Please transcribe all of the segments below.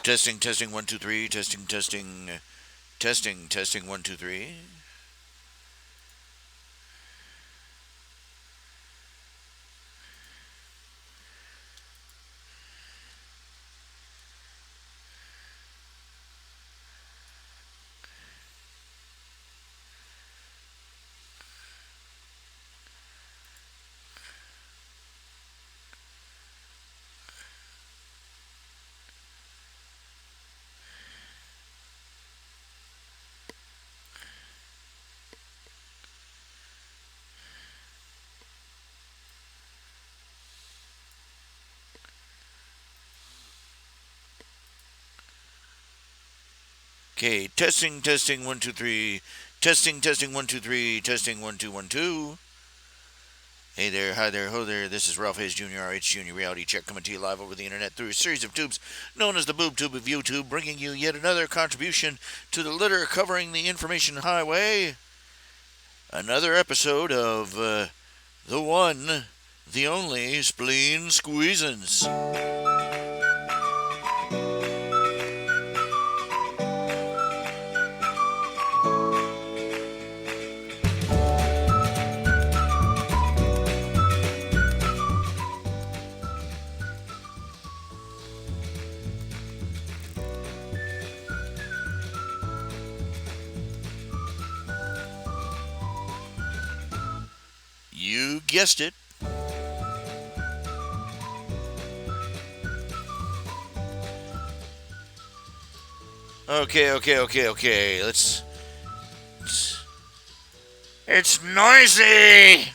Testing, testing, 1, 2, 3. Testing, testing, testing, testing, 1, 2, 3. Okay, testing, testing, 1, 2, 3. Testing, testing, 1, 2, 3. Testing, 1, 2, 1, 2. Hey there, hi there, ho there. This is Ralph Hayes Jr., RH Junior Reality Check, coming to you live over the internet through a series of tubes known as the Boob Tube of YouTube, bringing you yet another contribution to the litter covering the information highway. Another episode of the one, the only Spleen Squeezins. You guessed it. Okay. It's noisy!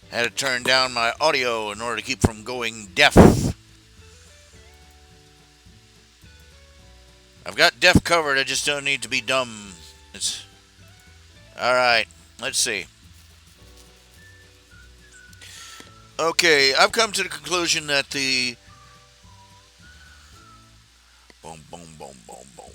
Had to turn down my audio in order to keep from going deaf. I've got deaf covered, I just don't need to be dumb. It's alright, let's see. Okay, I've come to the conclusion that the boom boom boom boom boom.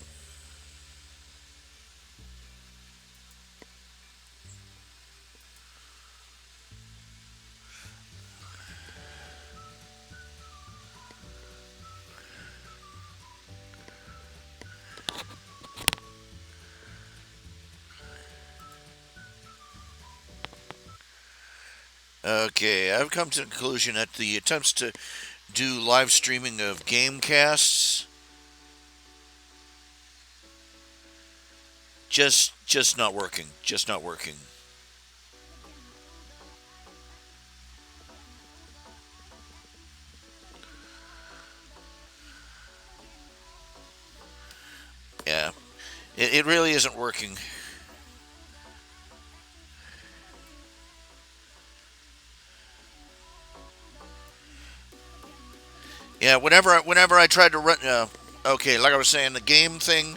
Okay, I've come to the conclusion that the attempts to do live streaming of gamecasts just not working. Just not working. Yeah, it really isn't working. Yeah, whenever I tried to run, okay, like I was saying, the game thing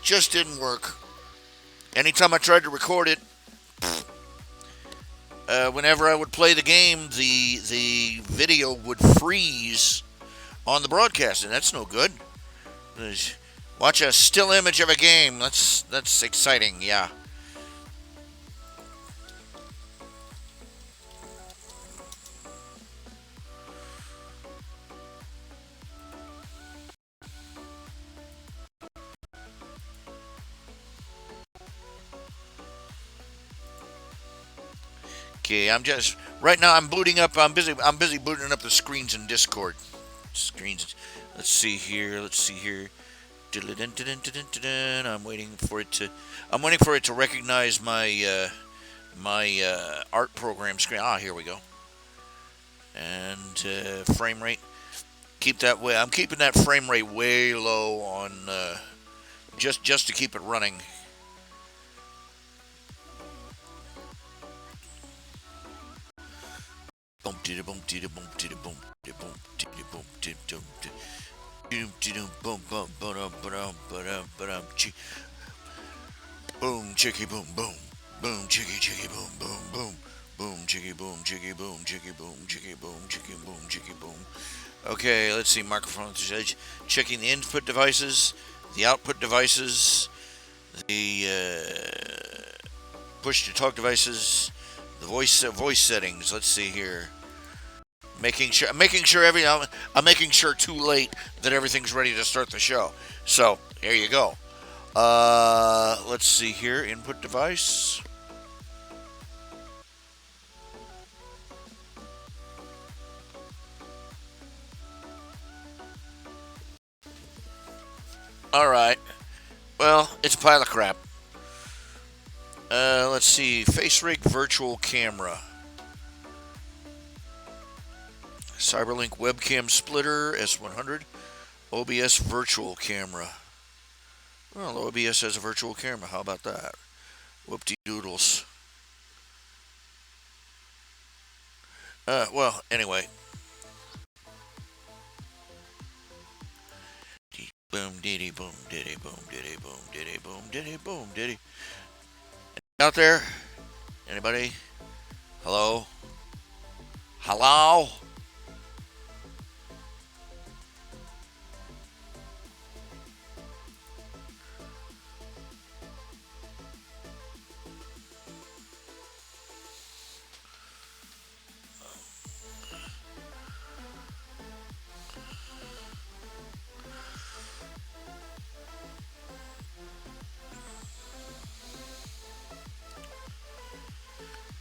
just didn't work. Anytime I tried to record it, whenever I would play the game, the video would freeze on the broadcast, and that's no good. Watch a still image of a game. That's exciting. Yeah. Okay, I'm just right now. I'm booting up. I'm busy. I'm busy booting up the screens in Discord. Screens. Let's see here. Let's see here. I'm waiting for it to. I'm waiting for it to recognize my art program screen. Ah, here we go. And frame rate. Keep that way. I'm keeping that frame rate way low on just to keep it running. Boom, diddy, boom, diddy, boom, diddy, boom, diddy, boom, diddy, boom, diddy, boom, diddy, boom, boom, boom, boom, boom, chicky, boom, boom, boom, chicky, boom, boom, boom, boom, chicky, boom, chicky, boom, chicky, boom, chicky, boom, chicky, boom, chicky, boom. Okay, let's see. Microphone edge. Checking the input devices, the output devices, the Push to talk devices. The voice settings. Let's see here. I'm making sure too late that everything's ready to start the show. So here you go. Let's see here. Input device. All right. Well, it's a pile of crap. Let's see. FaceRig virtual camera. CyberLink webcam splitter S100. OBS virtual camera. Well, OBS has a virtual camera. How about that? Whoop-de doodles. Well, anyway. Boom, diddy, boom, diddy, boom, diddy, boom, diddy, boom, diddy, boom, diddy. Out there? Anybody? Hello? Hello?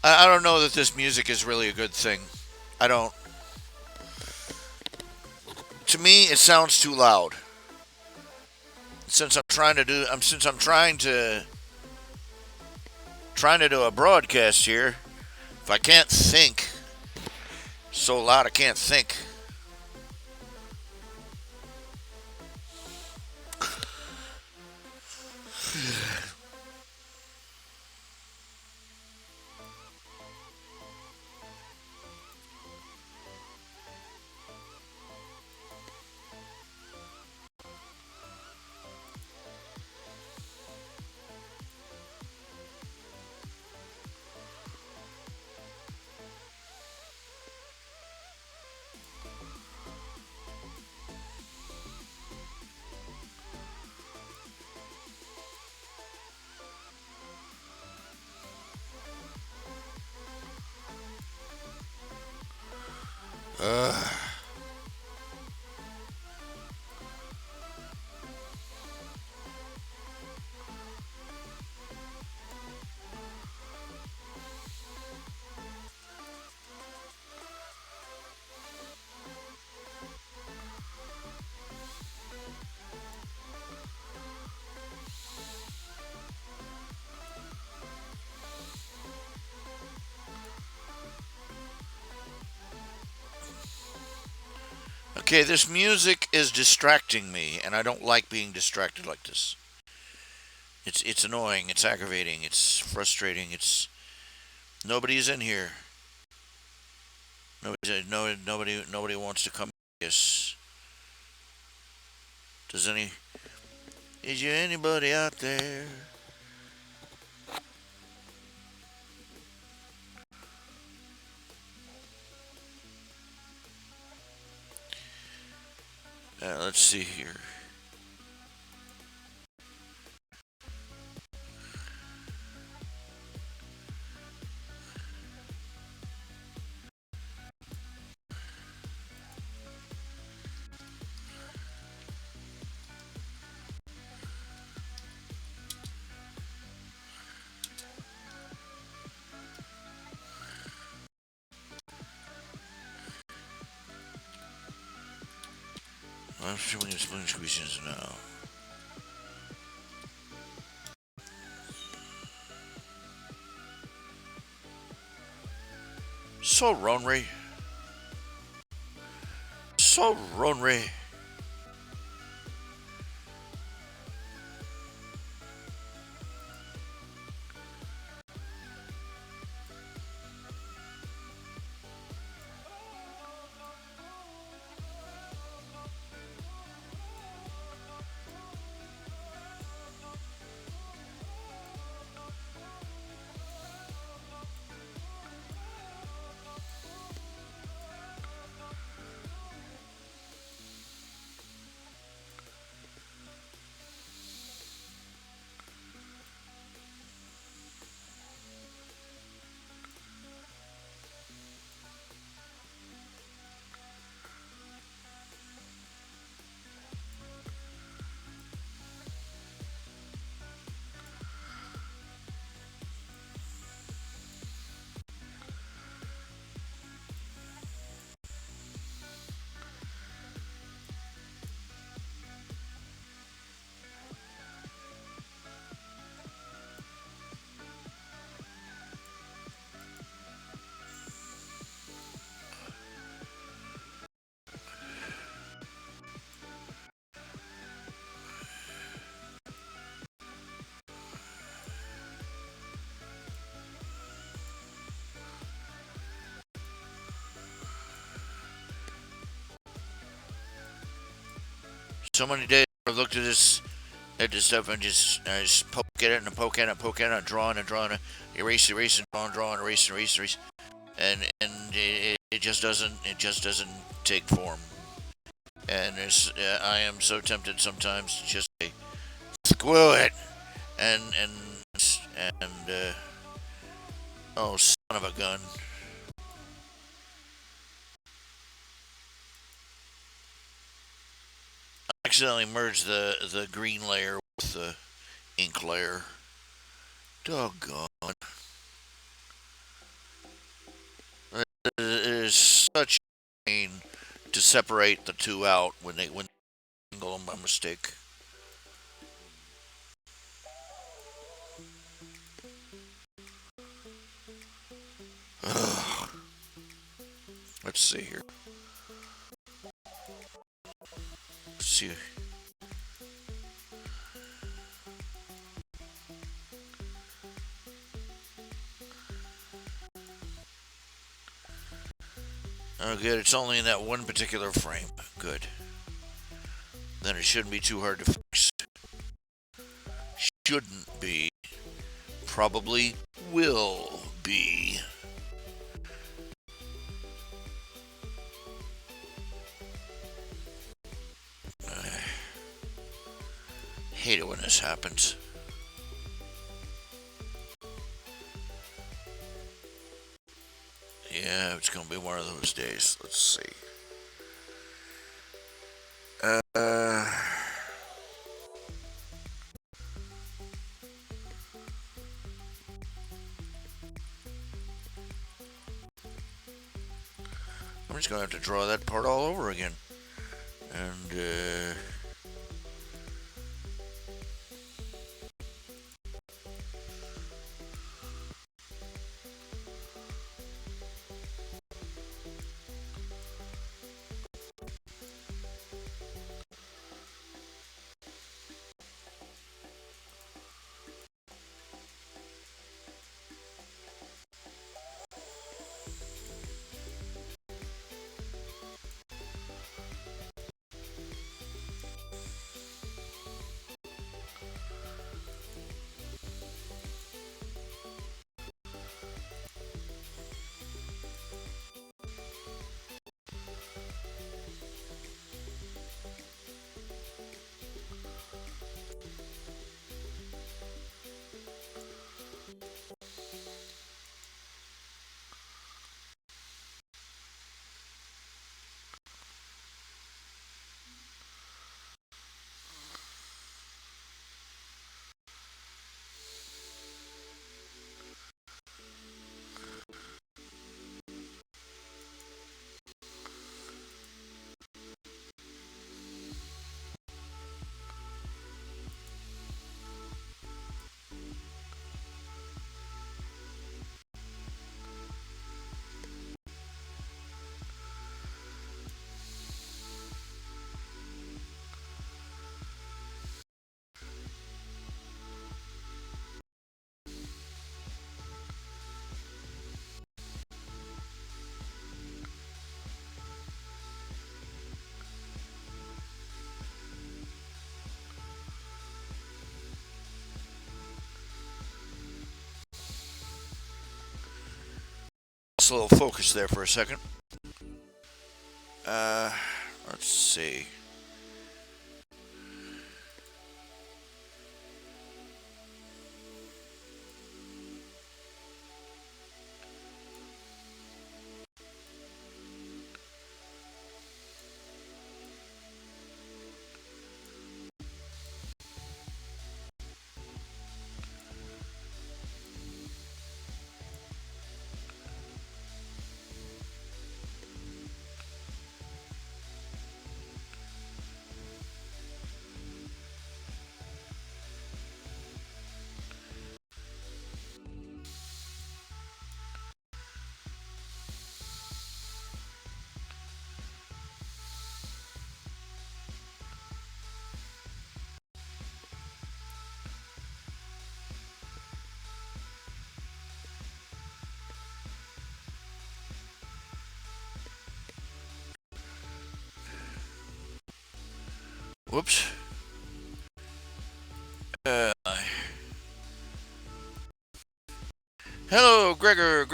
I don't know that this music is really a good thing. I don't. To me, it sounds too loud. Since I'm trying to do, since I'm trying to do a broadcast here, if I can't think so loud, I can't think. Uh, okay, this music is distracting me, and I don't like being distracted like this. It's annoying. It's aggravating. It's frustrating. It's nobody's in here. Nobody wants to come. Yes. Does any? Is there anybody out there? Let's see here. I'm showing you spoon squeezes now. So Ronry. So Ronry. So many days I've looked at this stuff and I just poke at it and poke at it, poke at it, draw and draw and erase, erase and draw and erase and erase, erase, and it just doesn't take form. And I am so tempted sometimes to just say, screw it, and and oh, son of a gun. I accidentally merged the green layer with the ink layer. Doggone. It is such a pain to separate the two out when they angle them by mistake. Ugh. Let's see here. Let's see. Oh, good. It's only in that one particular frame. Good. Then it shouldn't be too hard to fix. Shouldn't be. Probably will be. I hate it when this happens. Yeah, it's gonna be one of those days. Let's see. Uh, I'm just gonna have to draw that part all over again. And a little focus there for a second. Uh, let's see. Whoops. Uh, Hello, Gregor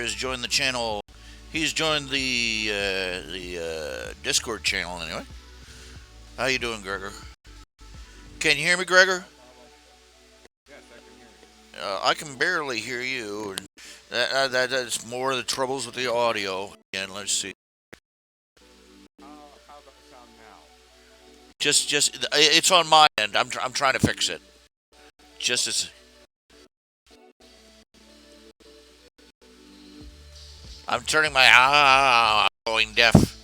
has joined the channel. He's joined the Discord channel anyway. How you doing, Gregor? Can you hear me, Gregor? Yes, I can hear you. I can barely hear you. That's more of the troubles with the audio. Again, let's see. How does it sound now? It's on my end. I'm trying to fix it. Just as I'm turning my going deaf.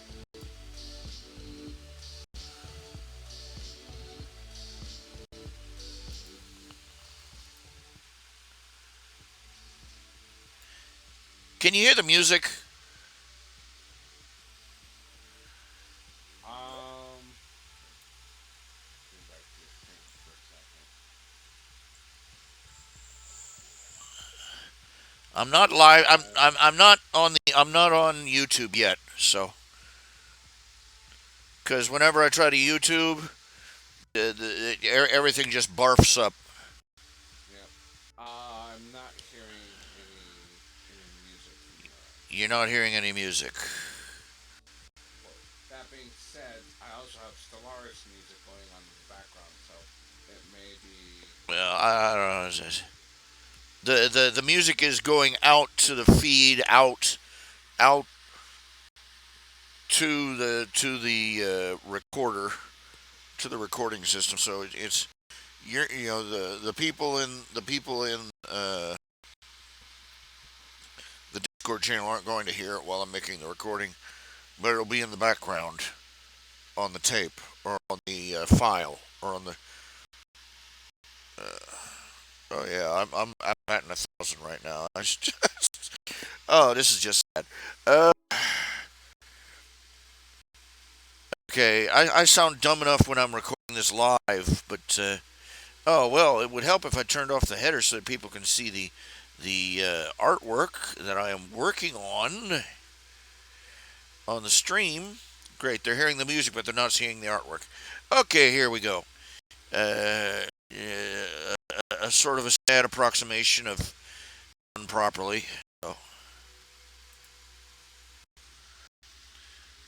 Can you hear the music? Go back to your screen for a second. I'm not live. Uh, I'm not on the. I'm not on YouTube yet. So, because whenever I try to YouTube, everything just barfs up. yeah. I'm not hearing any music from your end. You're not hearing any music. Well, that being said, I also have Stellaris music going on in the background, so it may be. Well, I don't know. The music is going out to the feed, out to the recorder, to the recording system. So it's the people in uh, the Discord channel aren't going to hear it while I'm making the recording, but it'll be in the background on the tape or on the file or on the. Uh, oh yeah, I'm at 1,000 right now. Oh, this is just sad. Okay, I sound dumb enough when I'm recording this live, but oh well, it would help if I turned off the header so that people can see the artwork that I am working on the stream. Great, they're hearing the music, but they're not seeing the artwork. Okay, here we go. A sort of a sad approximation of done properly. So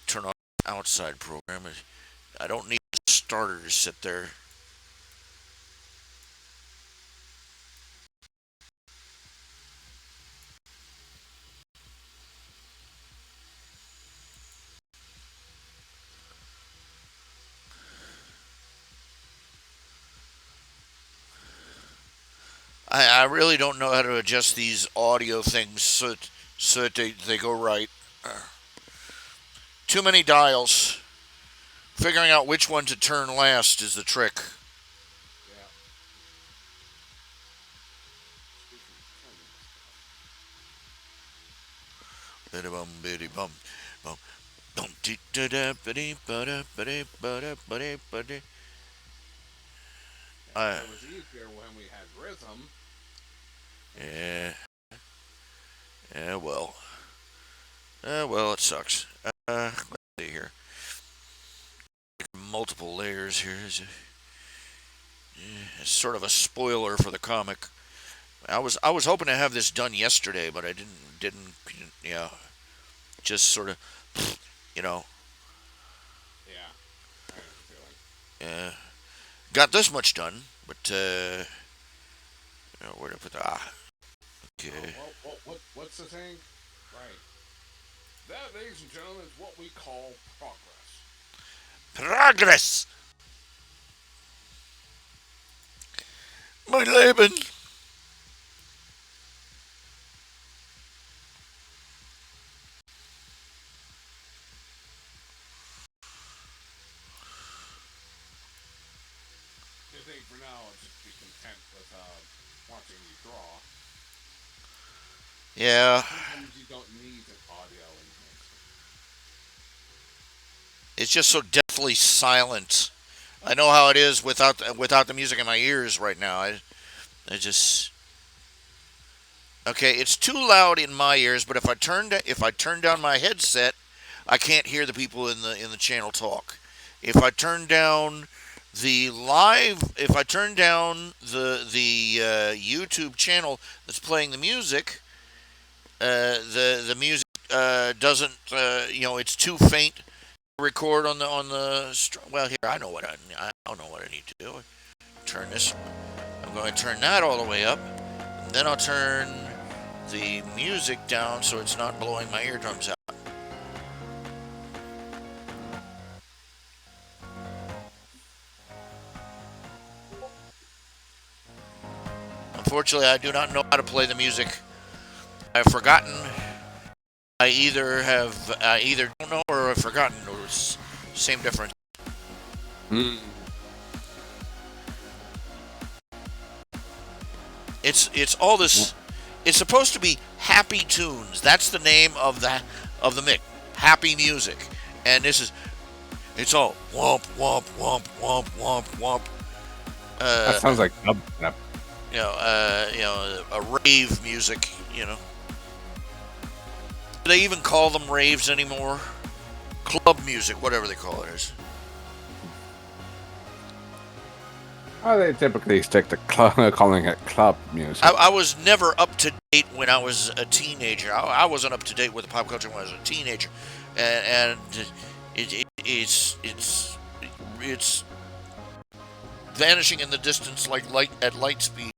turn on outside program. I don't need a starter to sit there. I really don't know how to adjust these audio things so that they go right. Too many dials. Figuring out which one to turn last is the trick. Yeah. Speaking of turning stuff. Biddy bum biddy bum bum. Dum dee da da biddy bada biddy bada biddy biddy. Yeah, it was easier when we had rhythm. Yeah, yeah, well, it sucks. Let's see here. Multiple layers here. It's sort of a spoiler for the comic. I was hoping to have this done yesterday, but I didn't. Yeah, just sort of, you know, Yeah, I know the feeling. uh, got this much done, but where to put the Oh, okay. what's the thing? Right. That, ladies and gentlemen, is what we call progress. Progress, my Leben. I think for now, I'll just be content with watching you draw. Yeah, Sometimes you don't need an audio enhancement. it's just so deathly silent. I know how it is without the music in my ears right now. I just okay. It's too loud in my ears, but if I turn down my headset, I can't hear the people in the channel talk. if I turn down the live, if I turn down the YouTube channel that's playing the music, the music doesn't it's too faint to record on the. Well, here I know what I don't know what I need to do. Turn this. I'm going to turn that all the way up, and then I'll turn the music down so it's not blowing my eardrums out. Unfortunately, I do not know how to play the music. I've forgotten. I either don't know or I've forgotten, or it's same difference. Mm. It's all this. It's supposed to be happy tunes. That's the name of the mix. Happy music, and it's all womp womp womp womp womp womp. That sounds like dubstep. A rave music. Do they even call them raves anymore? Club music, whatever they call it. Oh, they typically stick to calling it club music. I was never up to date when I was a teenager. I wasn't up to date with the pop culture when I was a teenager, and it's vanishing in the distance like light at light speed,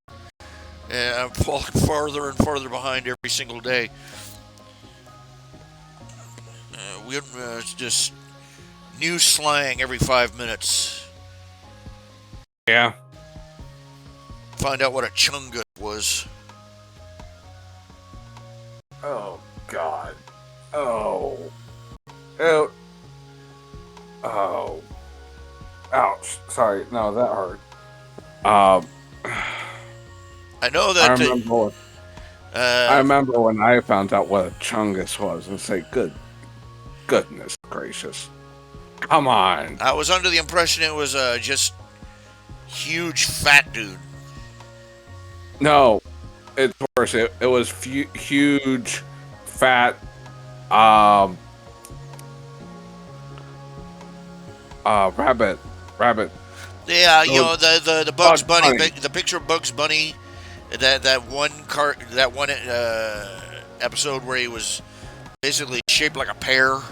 and I'm falling farther and farther behind every single day. It's just new slang every 5 minutes. Yeah. Find out what a chungus was. Oh, God. Oh. Oh. Oh. Ouch. Sorry. No, that hurt. I know that. I remember when I found out what a chungus was and say, goodness gracious. Come on. I was under the impression it was just huge fat dude. No, it's worse. It was huge, fat, rabbit. Yeah, the Bugs Bunny, the picture of Bugs Bunny, that one episode where he was basically shaped like a pear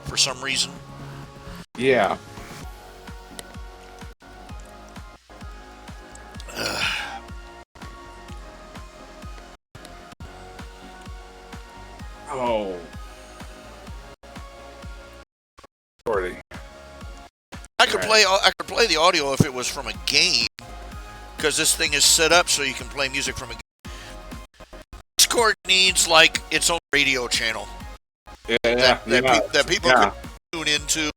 for some reason. Yeah. Oh. Sorry. I could play the audio if it was from a game, because this thing is set up so you can play music from a game. Discord needs like its own radio channel. Yeah. That people could tune into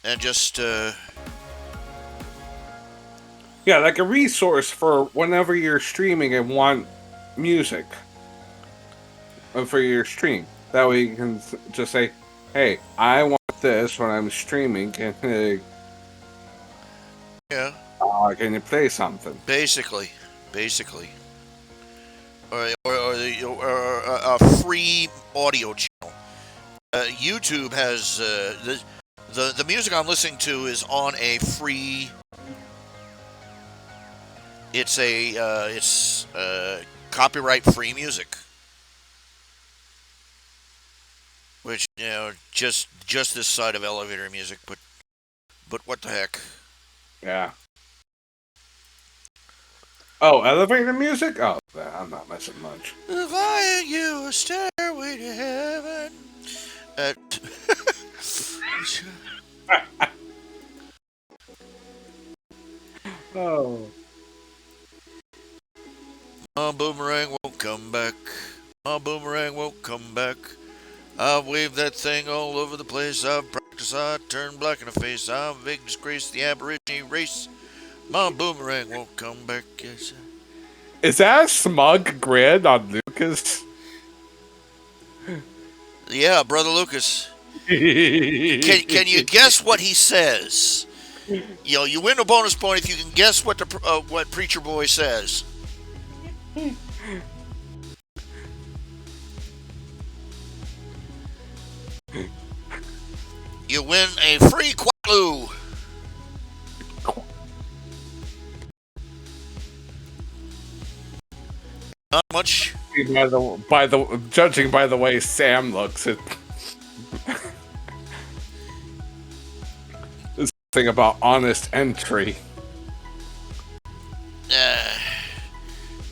and just yeah, like a resource for whenever you're streaming and want music for your stream. That way you can just say, "Hey, I want this when I'm streaming. Can you play something?" Basically, or a free audio channel. YouTube has the music I'm listening to is on a free. It's copyright free music, which just this side of elevator music, but what the heck? Yeah. Oh, elevator music? Oh, I'm not missing much. Flying you a stairway to heaven. Oh. My boomerang won't come back. My boomerang won't come back. I've waved that thing all over the place. I've practiced, I turned black in the face. I've big disgraced the Aborigine race. My boomerang won't come back. Yes. Is that a smug grin on Lucas? Yeah, Brother Lucas. Can you guess what he says? You win a bonus point if you can guess what what Preacher Boy says. You win a free Glue. Not much. Judging by the way Sam looks, it this thing about honest entry.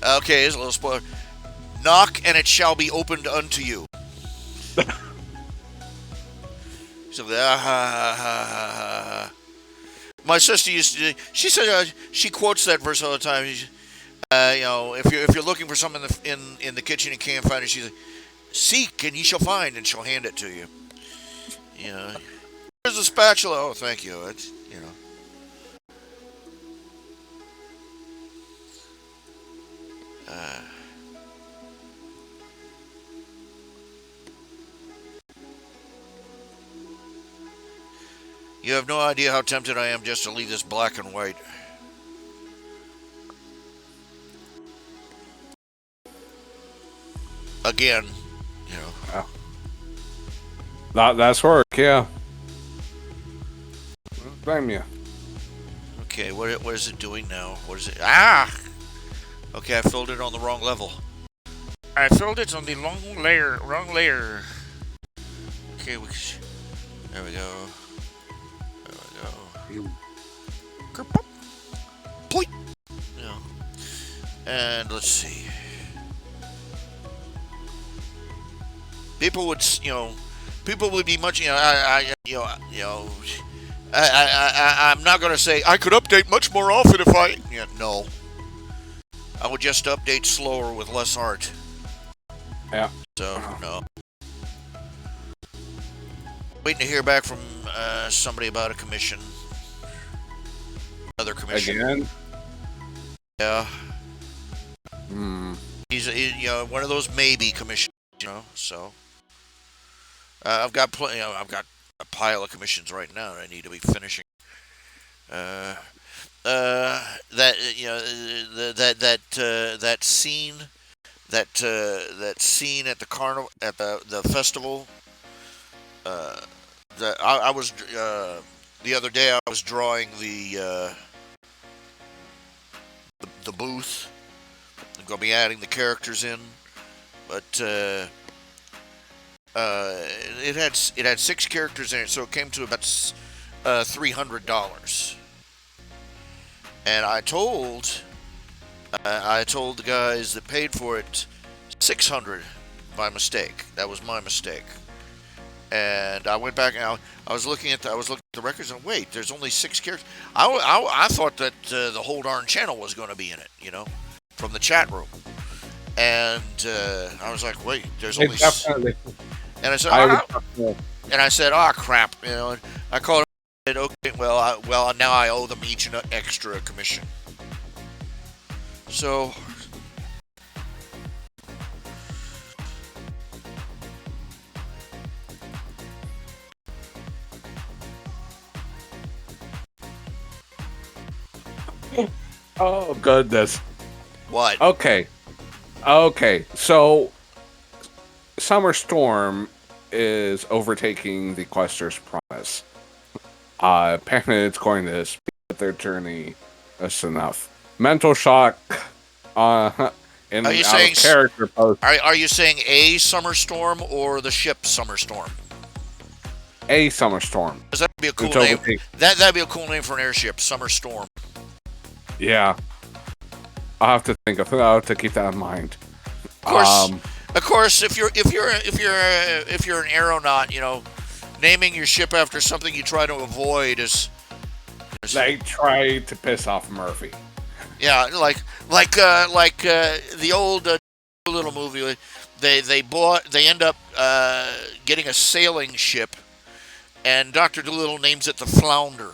Okay, here's a little spoiler. Knock and it shall be opened unto you. So, my sister used to. She said she quotes that verse all the time. If you're looking for something in the kitchen and can't find it, she's like, "Seek and ye shall find," and she'll hand it to you. You know, here's a spatula. Oh, thank you. It's You have no idea how tempted I am just to leave this black and white. Again, That's work, yeah. Blame you. Okay, what is it doing now? What is it? Ah! Okay, I filled it on the wrong level. I filled it on the wrong layer. Okay, there we go. Kerpop. Point. Yeah. And let's see. People would be much, I'm not going to say I could update much more often if no. I would just update slower with less art. Yeah. So, no. Waiting to hear back from somebody about a commission. Another commission. Again? Yeah. Hmm. He's one of those maybe commissions, so. I've got plenty. I've got a pile of commissions right now that I need to be finishing. That scene at the carnival at the festival. I was the other day I was drawing the booth. I'm gonna be adding the characters in, but it had 6 characters in it, so it came to about $300. And I told the guys that paid for it $600 by mistake. That was my mistake. And I went back and I was looking at the records and wait, there's only 6 characters. I thought that the whole darn channel was going to be in it, from the chat room. And I was like, wait, there's only. Definitely. And I said, crap, And I called him and said, okay, well, now I owe them each an extra commission. So. Oh, goodness. What? Okay. So, Summer Storm is overtaking the Quester's Promise. Apparently, it's going to speed up their journey. That's enough. Mental shock. In are you saying character post? Are you saying a Summer Storm or the ship Summer Storm? A Summer Storm. Does that be a cool name? That'd be a cool name for an airship, Summer Storm. Yeah. I'll have to think of to keep that in mind. Of course, if you're an aeronaut, naming your ship after something you try to avoid is. They try to piss off Murphy. Yeah, like the old little movie. They end up getting a sailing ship, and Dr. Dolittle names it the Flounder.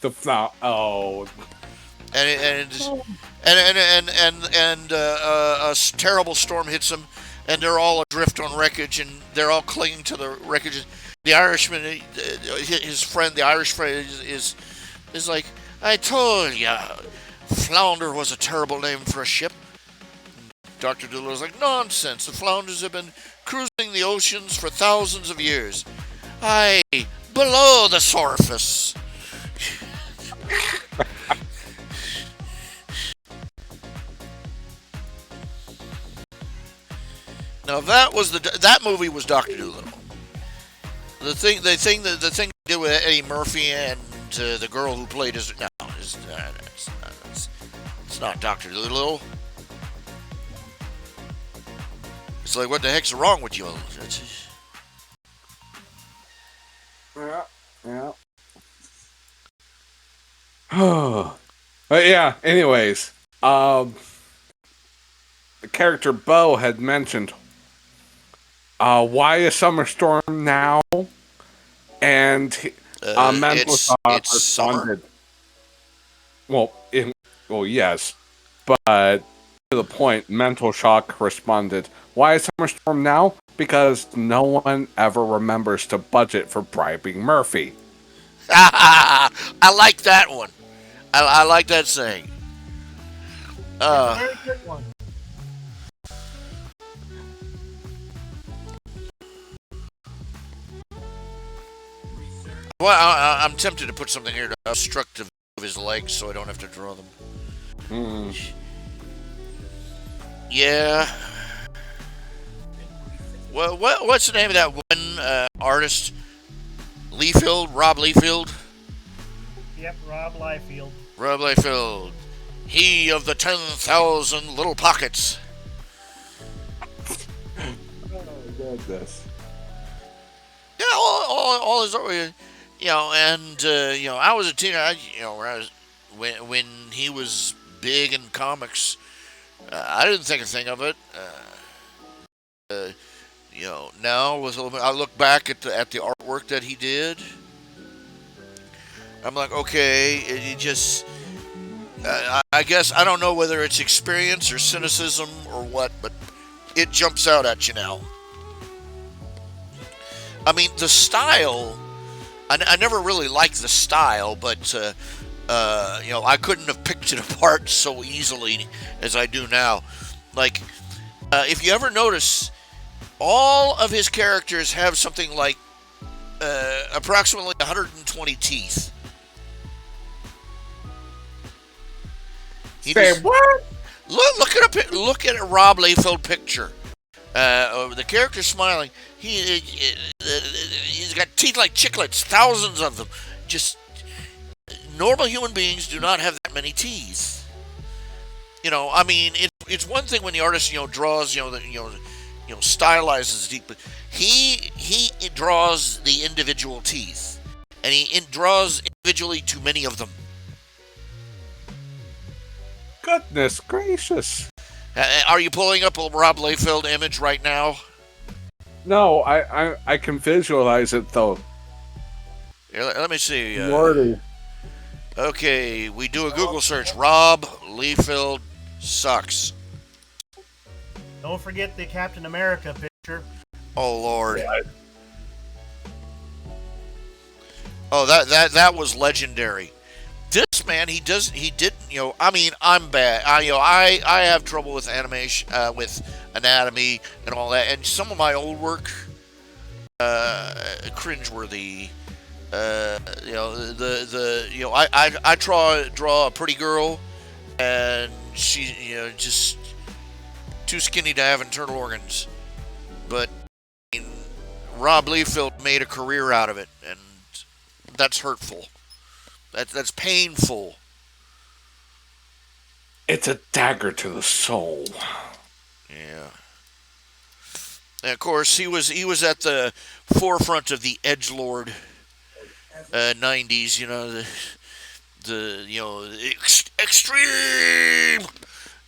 And a terrible storm hits them, and they're all adrift on wreckage, and they're all clinging to the wreckage. The Irishman, his friend, the Irish friend, is like, I told ya, Flounder was a terrible name for a ship. Dr. Doolittle's like, nonsense. The Flounders have been cruising the oceans for thousands of years. Aye, below the surface. Now that movie was Doctor Dolittle. The thing they did with Eddie Murphy and the girl who played his it's not Doctor Dolittle. It's like, what the heck's wrong with you? Yeah. But yeah. Anyways, the character Bo had mentioned, why a summer storm now? And Mental Shock it's summer. responded. Well, yes, but to the point, Mental Shock responded, "Why a summer storm now? Because no one ever remembers to budget for bribing Murphy." I like that one. I like that saying. Very good one. Well, I'm tempted to put something here to obstruct of his legs so I don't have to draw them. Yeah. Well, what's the name of that one artist? Rob Liefeld? Yep, Rob Liefeld. Rob Liefeld. He of the 10,000 little pockets. Oh, goodness. Yeah, all his, and I was a teenager. When he was big in comics, I didn't think a thing of it. Now with a little bit, I look back at the artwork that he did. I'm like, okay, it just. I guess I don't know whether it's experience or cynicism or what, but it jumps out at you now. I mean, the style. I never really liked the style, but I couldn't have picked it apart so easily as I do now. Like, if you ever notice, all of his characters have something like approximately 120 teeth. Say what? Look at a Rob Liefeld picture. The character smiling. He's got teeth like chiclets, thousands of them. Just normal human beings do not have that many teeth. I mean, it's one thing when the artist draws stylizes teeth, but he draws the individual teeth, and he draws individually too many of them. Goodness gracious. Are you pulling up a Rob Liefeld image right now? No, I can visualize it though. Here, let me see. Lordy. Okay, we do a Google search. Rob Liefeld sucks. Don't forget the Captain America picture. Oh Lord. Oh, that was legendary. This man, he didn't. I mean, I'm bad. I have trouble with animation, with anatomy and all that, and some of my old work, cringeworthy. I draw a pretty girl, and she, just too skinny to have internal organs. But Rob Liefeld made a career out of it, and that's hurtful. That's painful. It's a dagger to the soul. Yeah. And of course, he was at the forefront of the edgelord 90s. Extreme.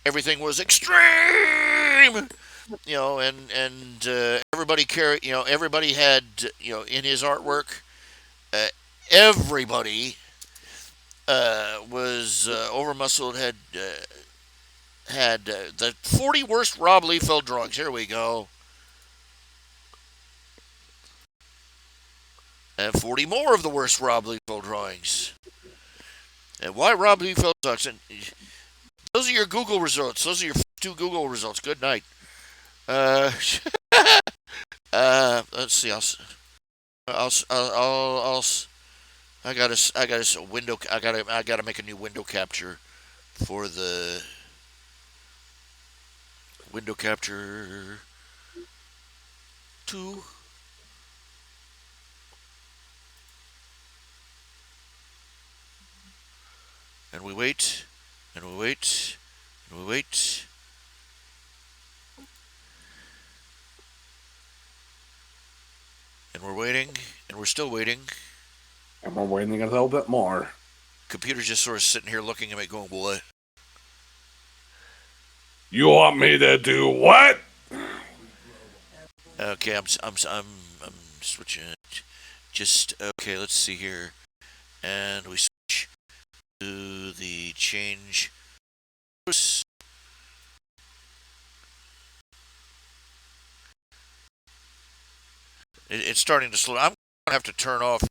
Everything was extreme. And everybody carried. Everybody had. In his artwork, everybody was over muscled. Had the 40 worst Rob Liefeld drawings. Here we go. And 40 more of the worst Rob Liefeld drawings. And why Rob Liefeld sucks. And those are your Google results. Those are your 2 Google results. Good night. Let's see. I gotta window. I gotta make a new window capture for the window capture two. And we wait, and we wait, and we wait. And we're waiting, and we're still waiting. And we're waiting a little bit more. Computer's just sort of sitting here looking at me going, what? You want me to do what? Okay, I'm switching it. Just, okay, let's see here. And we switch to the change. It's starting to slow. I'm going to have to turn off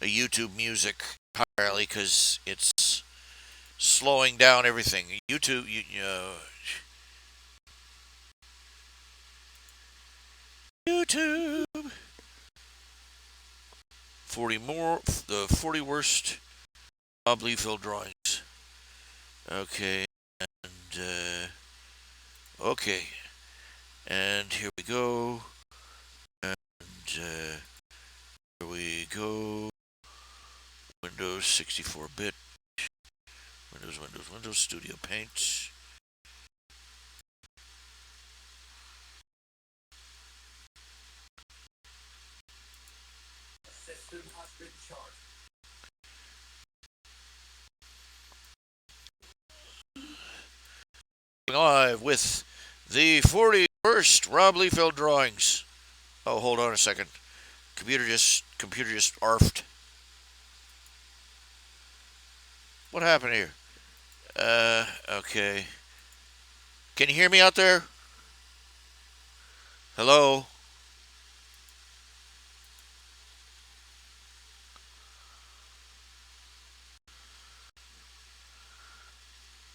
YouTube music entirely because it's slowing down everything. YouTube, YouTube. 40 worst Rob Liefeld drawings. Okay, and okay, and here we go, and here we go. Windows 64-bit. Windows Studio Paint. System has been charged. Live with the 41st Rob Liefeld drawings. Oh, hold on a second. Computer just arfed. What happened here? Okay. Can you hear me out there? Hello?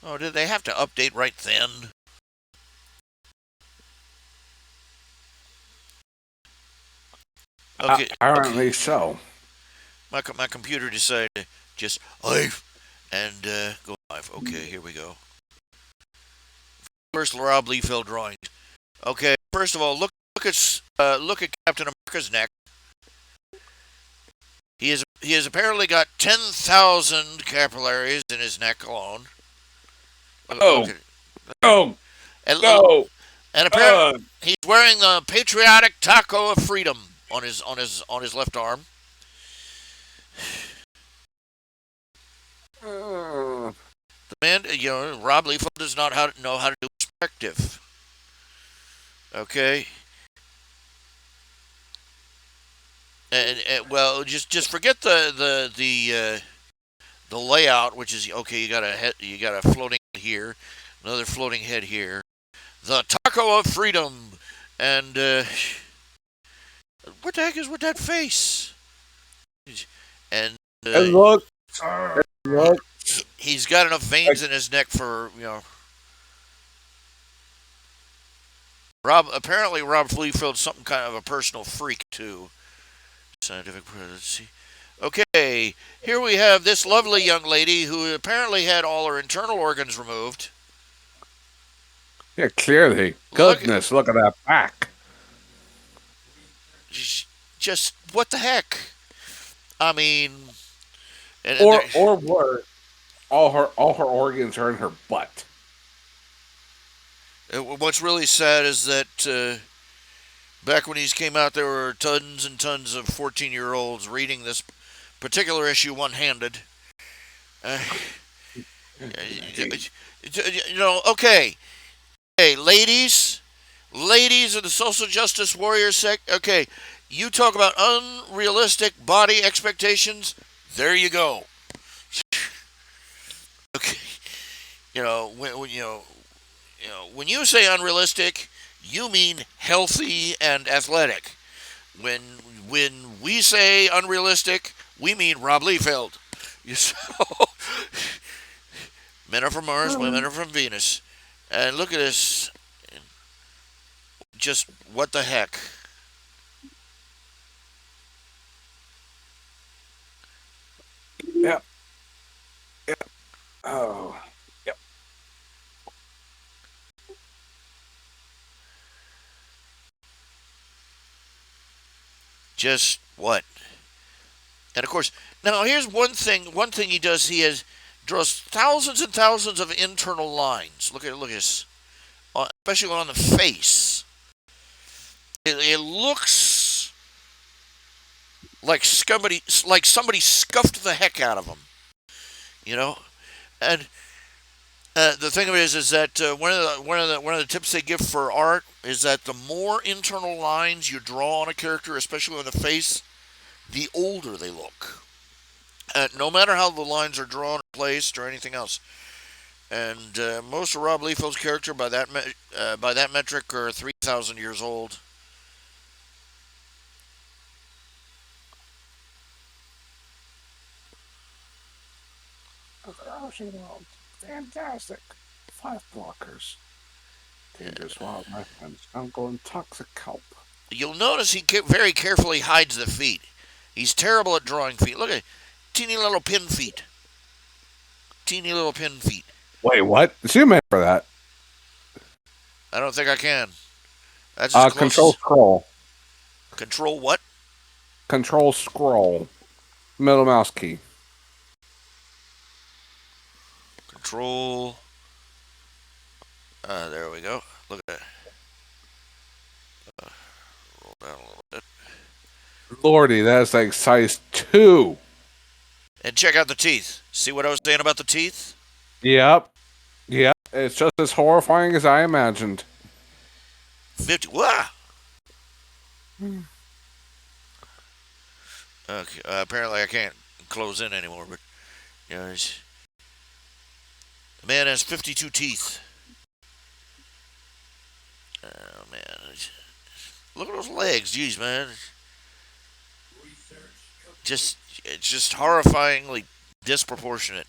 Oh, did they have to update right then? Okay. Apparently so. My computer decided to just live and go live. Okay, here we go. First, Rob Liefeld drawings. Okay, first of all, look at Captain America's neck. He has apparently got 10,000 capillaries in his neck alone. Oh, okay. oh, and, no. And apparently he's wearing the patriotic taco of freedom on his left arm. The man, Rob Liefeld does not know how to do perspective. Okay. And well, just forget the layout, which is okay. You got a floating head here, another floating head here, the taco of freedom, and what the heck is with that face? And look, he's got enough veins in his neck for Apparently, Rob Liefeld's something kind of a personal freak too. Scientific. Let's see. Okay, here we have this lovely young lady who apparently had all her internal organs removed. Yeah, clearly. Goodness, look at that back. Just what the heck? I mean, or what? All her organs are in her butt. What's really sad is that back when these came out, there were tons and tons of 14-year-olds reading this particular issue one-handed. Okay. Hey, ladies of the social justice warrior sect. Okay, you talk about unrealistic body expectations. There you go. Okay, when you say unrealistic, you mean healthy and athletic. When we say unrealistic, we mean Rob Liefeld. Men are from Mars, women are from Venus. And look at this. Just what the heck? Oh. Yep. Just what? And of course, now here's one thing. One thing he does. He draws thousands and thousands of internal lines. Look at this, especially on the face. It looks like somebody scuffed the heck out of him. You know, and the thing of it is that one of the tips they give for art is that the more internal lines you draw on a character, especially on the face, the older they look. No matter how the lines are drawn or placed or anything else. And most of Rob Liefeld's character by that metric are 3,000 years old. Ocean World. Fantastic. 5 blockers. Dangerous wild my friends. Uncle and toxic kelp. You'll notice he very carefully hides the feet. He's terrible at drawing feet. Look at teeny little pin feet. Teeny little pin feet. Wait, what? Zoom in for that. I don't think I can. That's as close. Control scroll. Control what? Control scroll. Middle mouse key. Control. There we go. Look at that. Roll down a little bit. Lordy, that's like size 2. And check out the teeth. See what I was saying about the teeth? Yep. Yep. It's just as horrifying as I imagined. 50. Wah! Okay. Apparently I can't close in anymore, but you know, the man has 52 teeth. Oh man, look at those legs, jeez, man. It's just horrifyingly disproportionate.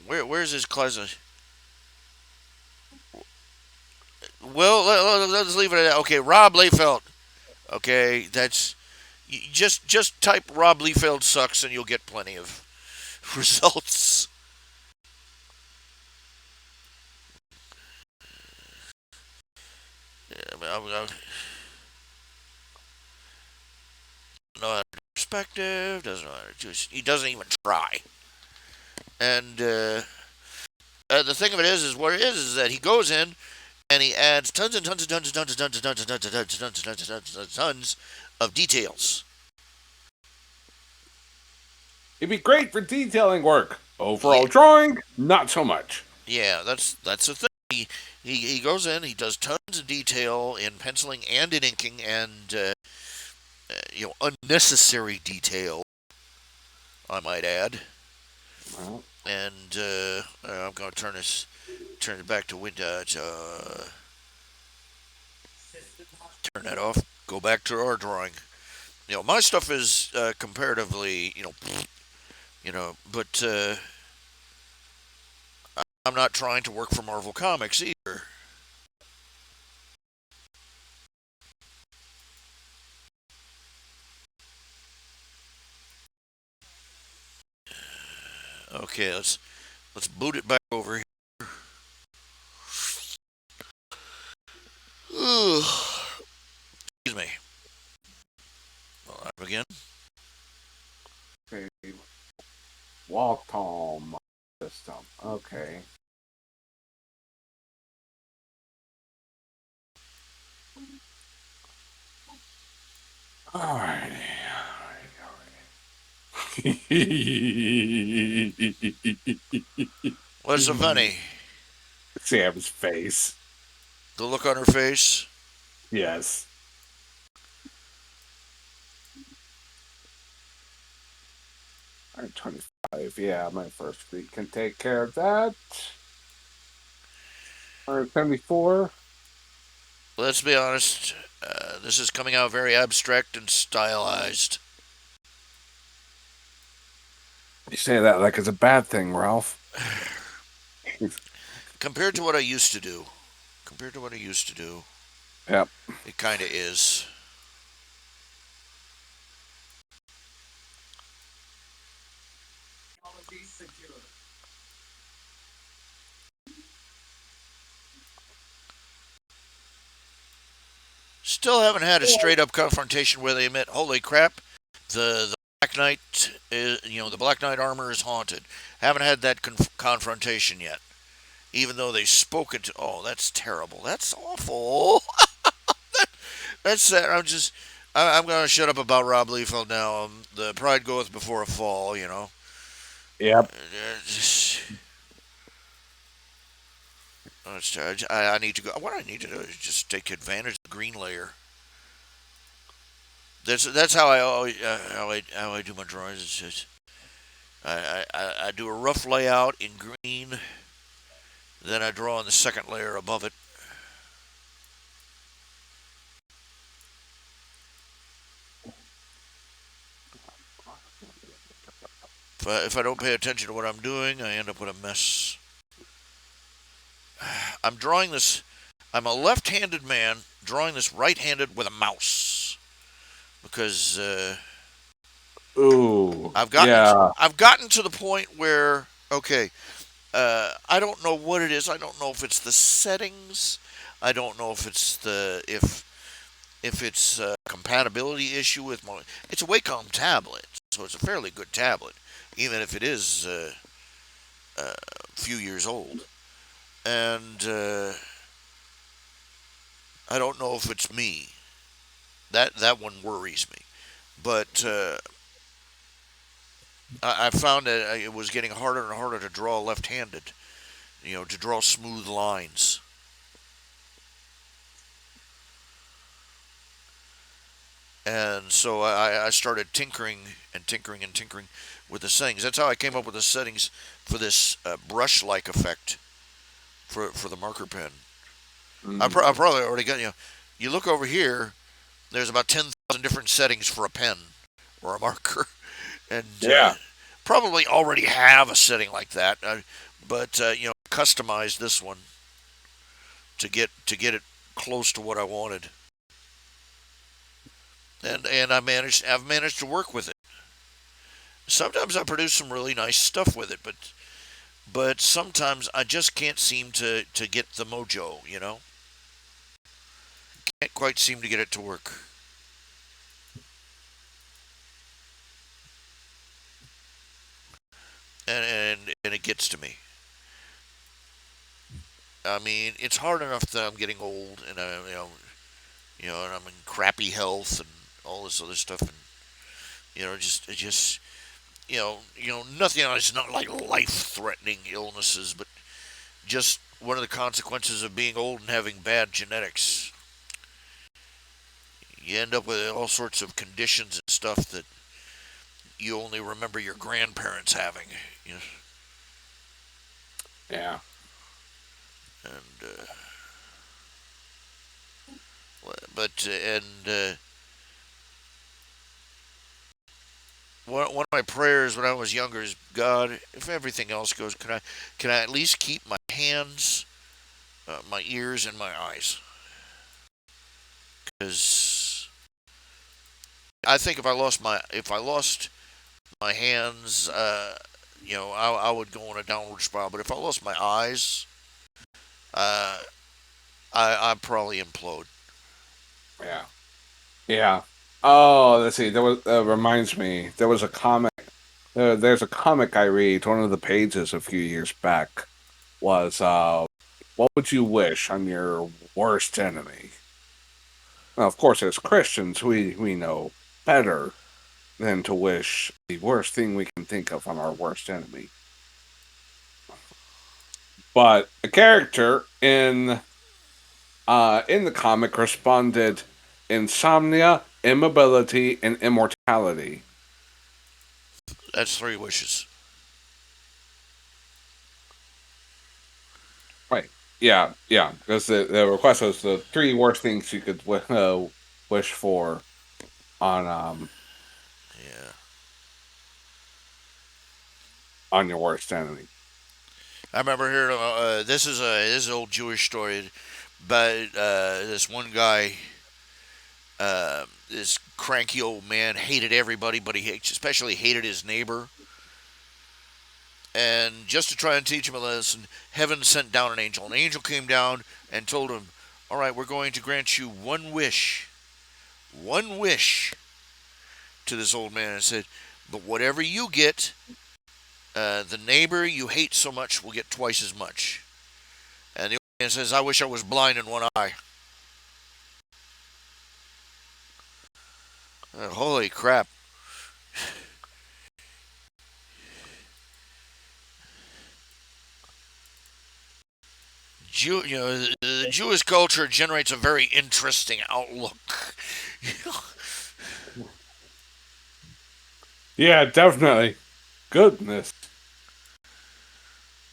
Where's his class? Well, let's leave it at that. Okay, Rob Liefeld. Okay, that's just type Rob Liefeld sucks and you'll get plenty of results. Yeah, I know how to do perspective. Doesn't know how to do. He doesn't even try. And the thing of it is what it is that he goes in and he adds tons and tons and tons and tons and tons and tons and tons and tons and tons and tons and tons of details. It'd be great for detailing work. Overall drawing, not so much. Yeah, that's the thing. He goes in, he does tons of detail in penciling and in inking, and unnecessary detail, I might add. Well, And I'm going to turn it back to Windows. Turn that off. Go back to our drawing. My stuff is comparatively, but I'm not trying to work for Marvel Comics either. Okay, let's boot it back over here. Excuse me. Live again. okay. Wacom system. Okay. Alright. What's so funny? Sam's face. The look on her face? Yes. Alright, 25. Yeah, my first week can take care of that. Alright, 74. Let's be honest. This is coming out very abstract and stylized. You say that like it's a bad thing, Ralph. Compared to what I used to do. Yep. It kind of is. still haven't had a straight up confrontation where they admit, holy crap, the Black Knight, the Black Knight armor is haunted. Haven't had that confrontation yet. Even though they spoke it to, oh, that's terrible. That's awful. That's sad. I'm going to shut up about Rob Liefeld now. The pride goeth before a fall, you know. Yep. I need to go. What I need to do is just take advantage of the green layer. That's how I always how I do my drawings. It's just I do a rough layout in green, then I draw on the second layer above it. If I don't pay attention to what I'm doing, I end up with a mess. I'm drawing this. I'm a left-handed man drawing this right-handed with a mouse because Ooh. I've gotten to the point where okay, I don't know what it is. I don't know if it's the settings. I don't know if it's if it's a compatibility issue with my. It's a Wacom tablet, so it's a fairly good tablet, even if it is a few years old. And I don't know if it's me. That one worries me. But I found that it was getting harder and harder to draw left-handed. To draw smooth lines. And so I started tinkering and tinkering and tinkering with the settings. That's how I came up with the settings for this brush-like effect for the marker pen. I probably already got You look over here. There's about 10,000 different settings for a pen or a marker, and probably already have a setting like that. But customize this one to get it close to what I wanted. And I've managed to work with it. Sometimes I produce some really nice stuff with it, but sometimes I just can't seem to get the mojo, Can't quite seem to get it to work. And it gets to me. I mean, it's hard enough that I'm getting old and and I'm in crappy health and all this other stuff, and nothing. It's not like life-threatening illnesses, but just one of the consequences of being old and having bad genetics. You end up with all sorts of conditions and stuff that you only remember your grandparents having. Yeah. And one of my prayers when I was younger is, God, if everything else goes, can I at least keep my hands, my ears, and my eyes? Because I think if I lost my hands, I would go on a downward spiral. But if I lost my eyes, I'd probably implode. Yeah. Yeah. Oh, let's see. There was reminds me. There was a comic. There's a comic I read. One of the pages a few years back was, "What would you wish on your worst enemy?" Now, of course, as Christians, we know better than to wish the worst thing we can think of on our worst enemy. But a character in the comic responded, insomnia, immobility, and immortality. That's 3 wishes. Right. Yeah. Because the request was the 3 worst things you could wish for on Yeah. on your worst enemy. I remember hearing this is an old Jewish story, but this one guy, this cranky old man, hated everybody, but he especially hated his neighbor. And just to try and teach him a lesson, heaven sent down an angel. An angel came down and told him, "All right, we're going to grant you 1 wish. one wish to this old man and said, "But whatever you get, the neighbor you hate so much will get twice as much." And the old man says, "I wish I was blind in one eye." Holy crap. The Jewish culture generates a very interesting outlook. Yeah, definitely. Goodness.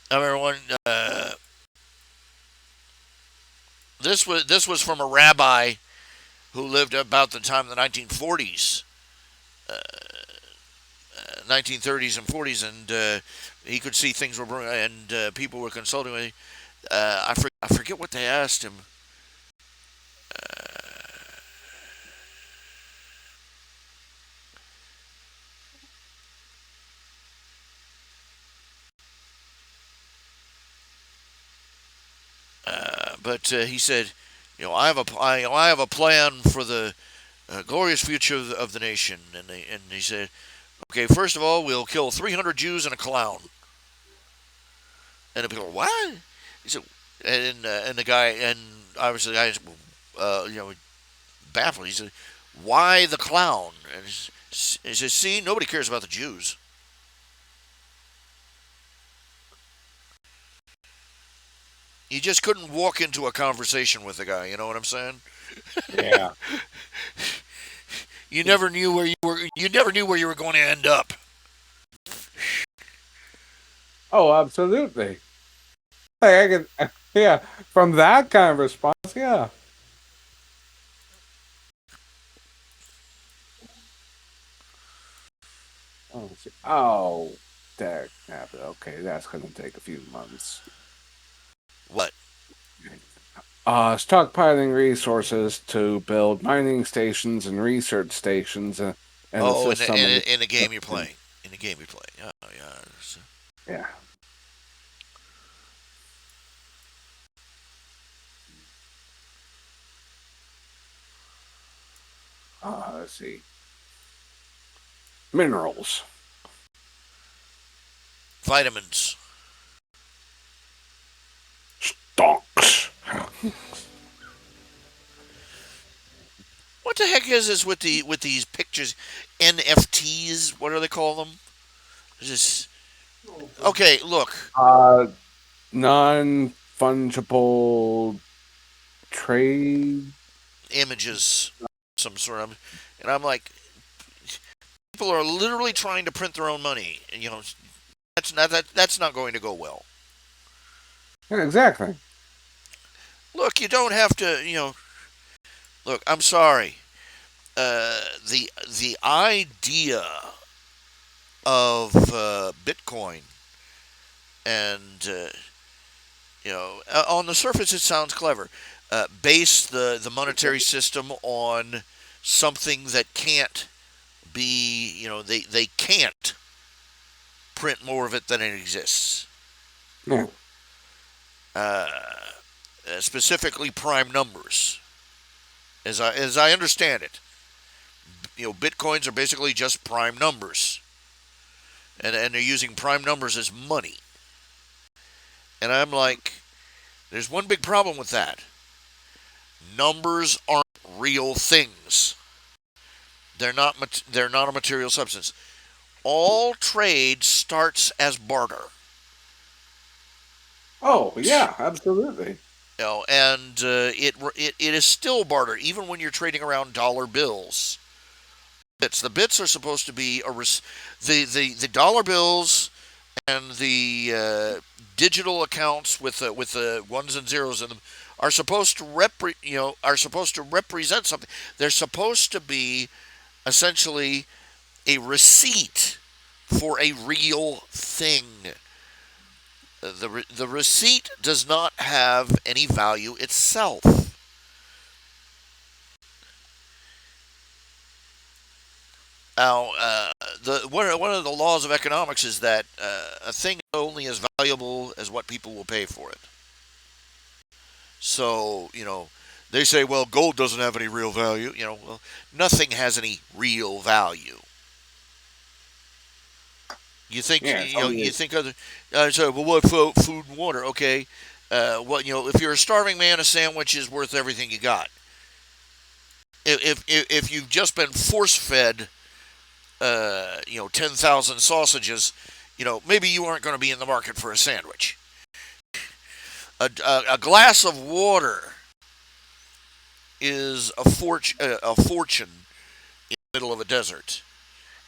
I remember one. This was from a rabbi who lived about the time of the 1940s, 1930s and 40s, and he could see things were brewing, and people were consulting with him. I forget what they asked him. But he said, I have a plan for the glorious future of the nation, and he said, okay, first of all, we'll kill 300 Jews and a clown. And the people, what? He said, and the guy, and obviously the guy, baffled. He said, why the clown? And he says, see, nobody cares about the Jews. You just couldn't walk into a conversation with the guy. You know what I'm saying? Yeah. You never knew where you were. You never knew where you were going to end up. Oh, absolutely. Like I can, yeah, from that kind of response, yeah. Oh, there. Okay, that's gonna take a few months. What? Stockpiling resources to build mining stations and research stations, and Oh, assist some of in the game you're playing. In the game you're playing. Oh, yeah. Yeah. Let's see. Minerals. Vitamins. Stocks. What the heck is this with these pictures? NFTs. What do they call them? Just okay. Look. Non-fungible trade Images, some sort of, and I'm like, people are literally trying to print their own money. And, that's not going to go well. Yeah, exactly. Look, you don't have to. Look, I'm sorry. The idea of Bitcoin and on the surface it sounds clever. Base the monetary system on something that can't be, they can't print more of it than it exists. Yeah. Specifically prime numbers, as I understand it. Bitcoins are basically just prime numbers, and they're using prime numbers as money. And I'm like, there's one big problem with that. Numbers aren't real things. They're not a material substance. All trade starts as barter. Oh, yeah, absolutely. And it is still barter, even when you're trading around dollar bills. The bits are supposed to be the dollar bills and the digital accounts with the ones and zeros in them are supposed to represent something. They're supposed to be essentially a receipt for a real thing. The receipt does not have any value itself. Now, one of the laws of economics is that a thing is only as valuable as what people will pay for it. So, They say, well, gold doesn't have any real value. Well, nothing has any real value. You think Yeah, you think other. So, well, what food and water? Okay, what if you're a starving man, a sandwich is worth everything you got. If you've just been force fed, 10,000 sausages, maybe you aren't going to be in the market for a sandwich. A glass of water is a fortune in the middle of a desert.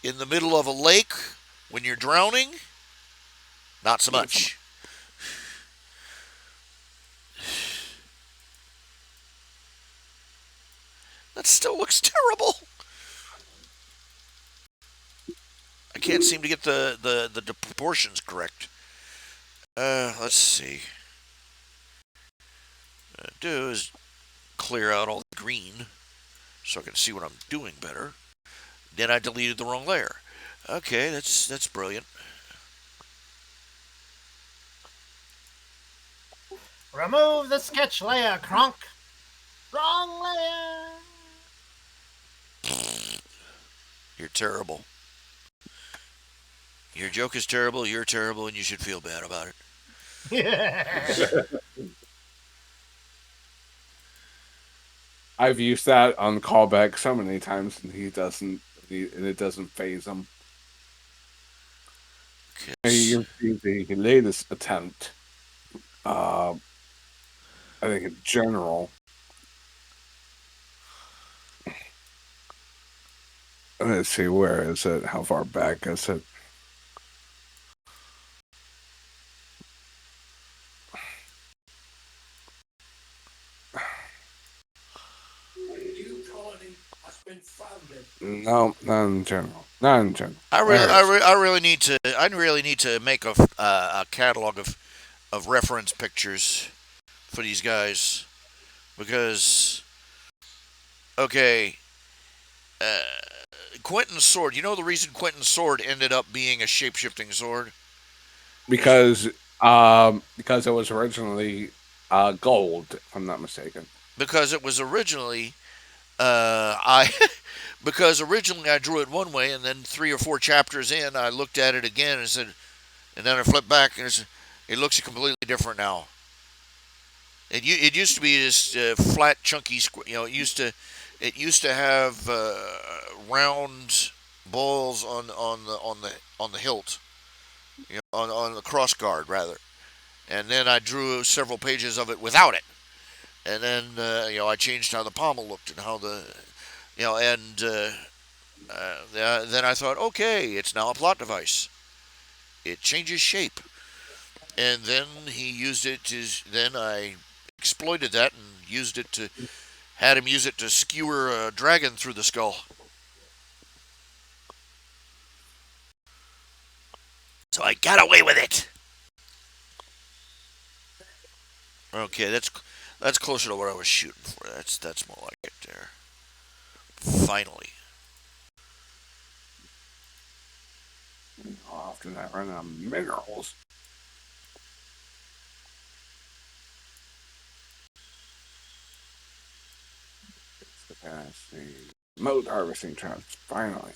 In the middle of a lake, when you're drowning, not so much. That still looks terrible. I can't seem to get the proportions correct. Let's see. What I do is clear out all the green so I can see what I'm doing better. Then I deleted the wrong layer. Okay, that's brilliant. Remove the sketch layer, Kronk. Wrong layer. You're terrible. Your joke is terrible, you're terrible, and you should feel bad about it. I've used that on callback so many times, and and it doesn't phase him. You can see the latest attempt. I think in general. Let's see, where is it? How far back is it? No, not in general. Not in general. I really need to make a catalog of reference pictures for these guys because okay, Quentin's sword. You know the reason Quentin's sword ended up being a shape shifting sword? Because it was originally gold, if I'm not mistaken. Because it was originally I because originally I drew it one way, and then 3 or 4 chapters in, I looked at it again and said, and then I flipped back and it looks completely different now. It used to be this flat, chunky. It used to have round balls on the hilt, on the cross guard rather. And then I drew several pages of it without it. And then I changed how the pommel looked and how the and then I thought, okay, it's now a plot device. It changes shape, and then he used it to. Then I exploited that and used it to had him use it to skewer a dragon through the skull. So I got away with it. Okay, that's closer to what I was shooting for. That's more like it there. Finally. Often I run out of minerals. Let's see. Mode harvesting traps, finally.